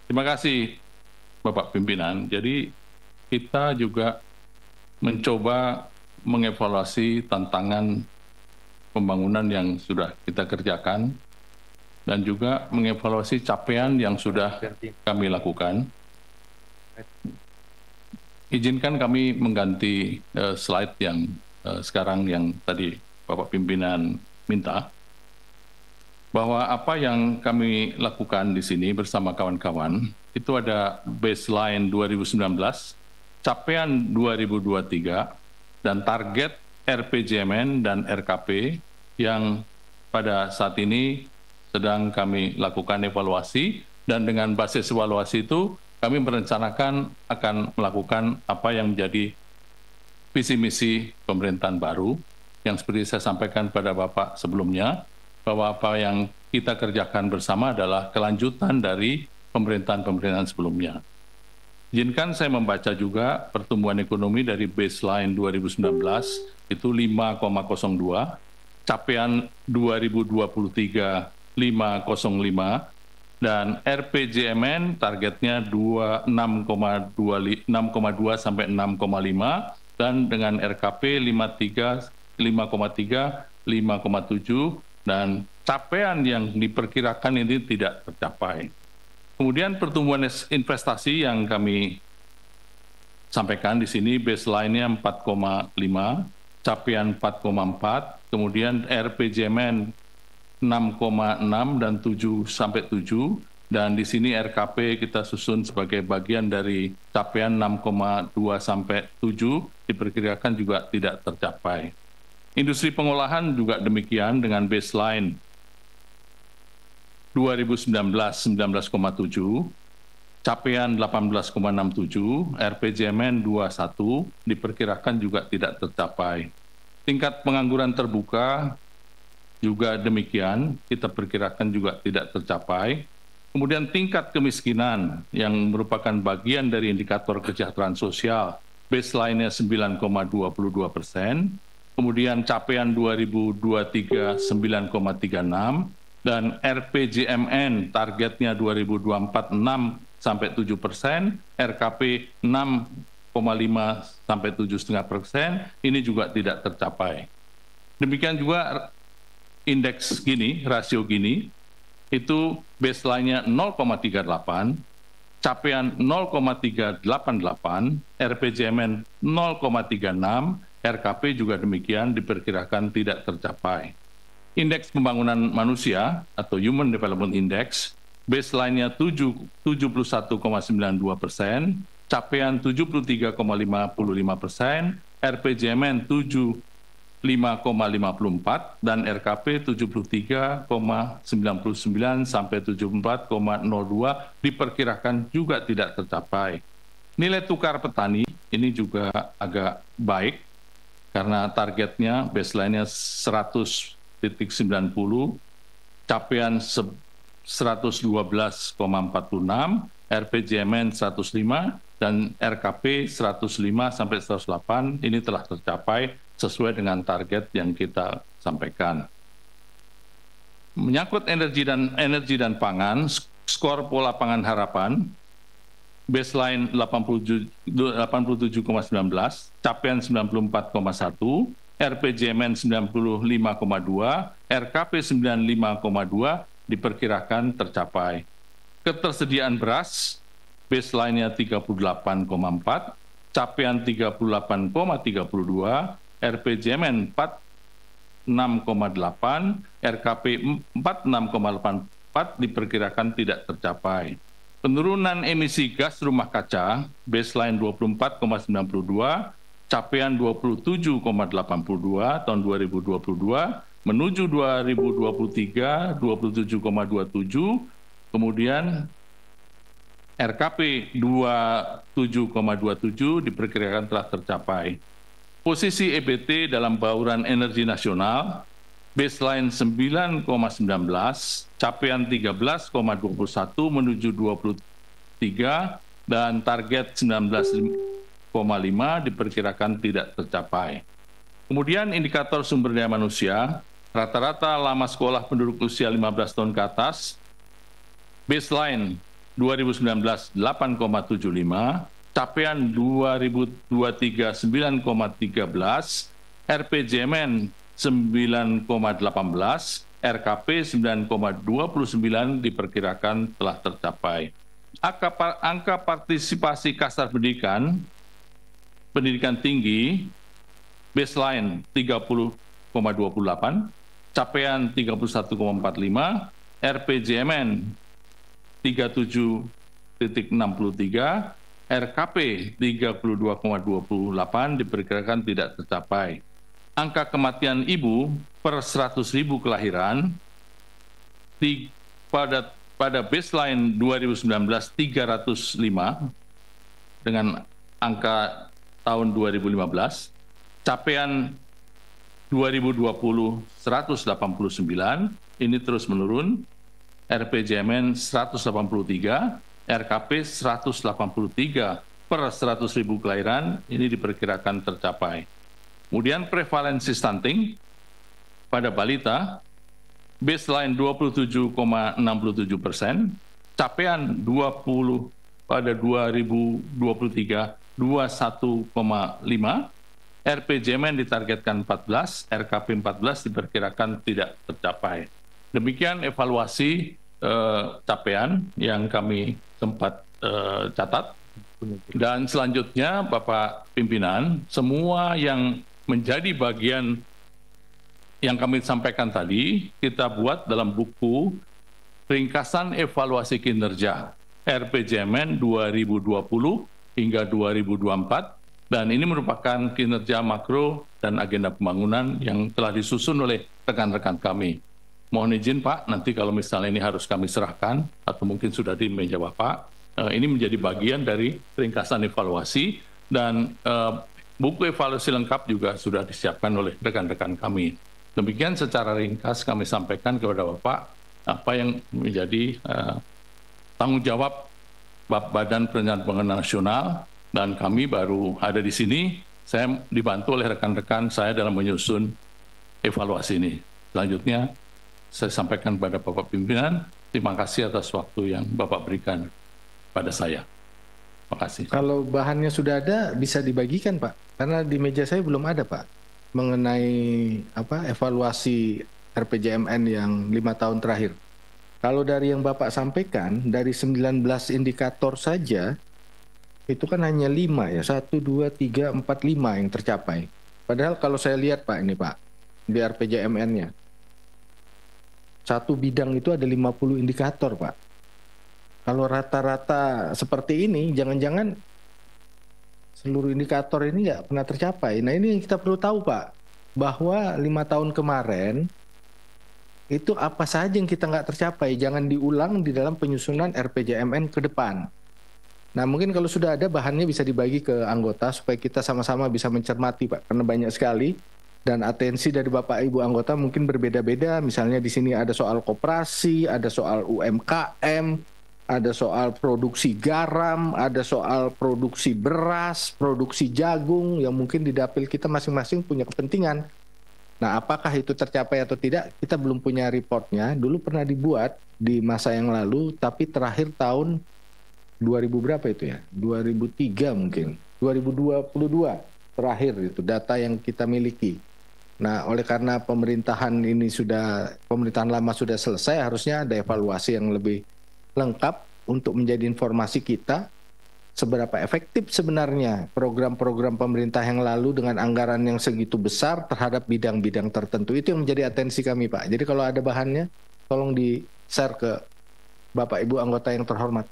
Terima kasih, Bapak Pimpinan. Jadi kita juga mencoba mengevaluasi tantangan pembangunan yang sudah kita kerjakan dan juga mengevaluasi capaian yang sudah kami lakukan. Izinkan kami mengganti slide yang sekarang yang tadi Bapak Pimpinan minta, bahwa apa yang kami lakukan di sini bersama kawan-kawan itu ada baseline 2019, capaian 2023, dan target RPJMN dan RKP yang pada saat ini sedang kami lakukan evaluasi, dan dengan basis evaluasi itu kami merencanakan akan melakukan apa yang menjadi visi misi pemerintahan baru yang seperti saya sampaikan pada Bapak sebelumnya, bahwa apa yang kita kerjakan bersama adalah kelanjutan dari pemerintahan-pemerintahan sebelumnya. Izinkan saya membaca juga pertumbuhan ekonomi dari baseline 2019 itu 5,02, capaian 2023 5,05, dan RPJMN targetnya 6,2 sampai 6,5, dan dengan RKP 5,3, 5,7, dan capaian yang diperkirakan ini tidak tercapai. Kemudian pertumbuhan investasi yang kami sampaikan di sini baseline-nya 4,5, capaian 4,4, kemudian RPJMN 6,6 dan 7 sampai 7, dan di sini RKP kita susun sebagai bagian dari capaian 6,2 sampai 7 diperkirakan juga tidak tercapai. Industri pengolahan juga demikian dengan baseline 2019 19,7, capaian 18,67, RPJMN 21 diperkirakan juga tidak tercapai. Tingkat pengangguran terbuka juga demikian, kita perkirakan juga tidak tercapai. Kemudian tingkat kemiskinan yang merupakan bagian dari indikator kesejahteraan sosial, baseline-nya 9,22%, kemudian capaian 2023 9,36, dan RPJMN targetnya 2024 6 sampai 7%, RKP 6,5 sampai 7,5%, ini juga tidak tercapai. Demikian juga indeks Gini, rasio Gini, itu baseline-nya 0,38, capaian 0,388, RPJMN 0,36, RKP juga demikian diperkirakan tidak tercapai. Indeks pembangunan manusia atau Human Development Index, baseline-nya 71,92%, capaian 73,55%, RPJMN 75,54, dan RKP 73,99 sampai 74,02 diperkirakan juga tidak tercapai. Nilai tukar petani ini juga agak baik karena targetnya baseline-nya 100,90, capaian 112,46, RPJMN 105, dan RKP 105 sampai 108 ini telah tercapai sesuai dengan target yang kita sampaikan. Menyangkut energi dan pangan, skor pola pangan harapan baseline 87,19, capaian 94,1, RPJMN 95,2, RKP 95,2 diperkirakan tercapai. Ketersediaan beras baseline-nya 38,4, capaian 38,32, RPJMN 46,8, RKP 46,84 diperkirakan tidak tercapai. Penurunan emisi gas rumah kaca baseline 24,92, capaian 27,82 tahun 2022, menuju 2023 27,27, kemudian RKP 27,27 diperkirakan telah tercapai. Posisi EBT dalam bauran energi nasional baseline 9,19, capaian 13,21 menuju 23, dan target 19,5 diperkirakan tidak tercapai. Kemudian indikator sumber daya manusia, rata-rata lama sekolah penduduk usia 15 tahun ke atas, baseline 2019 8,75, capaian 2023 9,13, RPJMN 9,18, RKP 9,29 diperkirakan telah tercapai. Angka partisipasi kasar pendidikan tinggi, baseline 30,28, capaian 31,45, RPJMN 37,63, RKP 32,28 diperkirakan tidak tercapai. Angka kematian ibu per 100.000 kelahiran pada baseline 2019 305 dengan angka tahun 2015, capaian 2020 189, ini terus menurun, RPJMN 183, RKP 183 per 100.000 kelahiran, ini diperkirakan tercapai. Kemudian prevalensi stunting pada balita, baseline 27,67%, capaian 20 pada 2023 21,5%, RPJMN ditargetkan 14, RKP 14 diperkirakan tidak tercapai. Demikian evaluasi capaian yang kami sempat catat. Dan selanjutnya Bapak Pimpinan, semua yang menjadi bagian yang kami sampaikan tadi, kita buat dalam buku ringkasan evaluasi kinerja RPJMN 2020 hingga 2024, dan ini merupakan kinerja makro dan agenda pembangunan yang telah disusun oleh rekan-rekan kami. Mohon izin Pak, nanti kalau misalnya ini harus kami serahkan, atau mungkin sudah di meja Bapak, ini menjadi bagian dari ringkasan evaluasi, dan buku evaluasi lengkap juga sudah disiapkan oleh rekan-rekan kami. Demikian secara ringkas kami sampaikan kepada Bapak apa yang menjadi tanggung jawab Badan Perencanaan Pembangunan Nasional, dan kami baru ada di sini. Saya dibantu oleh rekan-rekan saya dalam menyusun evaluasi ini. Selanjutnya saya sampaikan kepada Bapak Pimpinan, terima kasih atas waktu yang Bapak berikan pada saya. Terima kasih. Kalau bahannya sudah ada, bisa dibagikan Pak, karena di meja saya belum ada Pak, mengenai evaluasi RPJMN yang 5 tahun terakhir. Kalau dari yang Bapak sampaikan, dari 19 indikator saja, itu kan hanya 5 ya, 1, 2, 3, 4, 5 yang tercapai. Padahal kalau saya lihat Pak, ini Pak, di RPJMN-nya, satu bidang itu ada 50 indikator Pak. Kalau rata-rata seperti ini, jangan-jangan seluruh indikator ini nggak pernah tercapai. Nah ini yang kita perlu tahu Pak, bahwa 5 tahun kemarin, itu apa saja yang kita nggak tercapai, jangan diulang di dalam penyusunan RPJMN ke depan. Nah mungkin kalau sudah ada bahannya bisa dibagi ke anggota supaya kita sama-sama bisa mencermati Pak, karena banyak sekali dan atensi dari Bapak Ibu anggota mungkin berbeda-beda. Misalnya di sini ada soal koperasi, ada soal UMKM, ada soal produksi garam, ada soal produksi beras, produksi jagung, yang mungkin di dapil kita masing-masing punya kepentingan. Nah apakah itu tercapai atau tidak, kita belum punya reportnya. Dulu pernah dibuat di masa yang lalu, tapi terakhir tahun 2000 berapa itu ya? 2003 mungkin. 2022 terakhir itu data yang kita miliki. Nah, oleh karena pemerintahan lama sudah selesai, harusnya ada evaluasi yang lebih lengkap untuk menjadi informasi kita seberapa efektif sebenarnya program-program pemerintah yang lalu dengan anggaran yang segitu besar terhadap bidang-bidang tertentu. Itu yang menjadi atensi kami, Pak. Jadi kalau ada bahannya, tolong di-share ke Bapak Ibu anggota yang terhormat.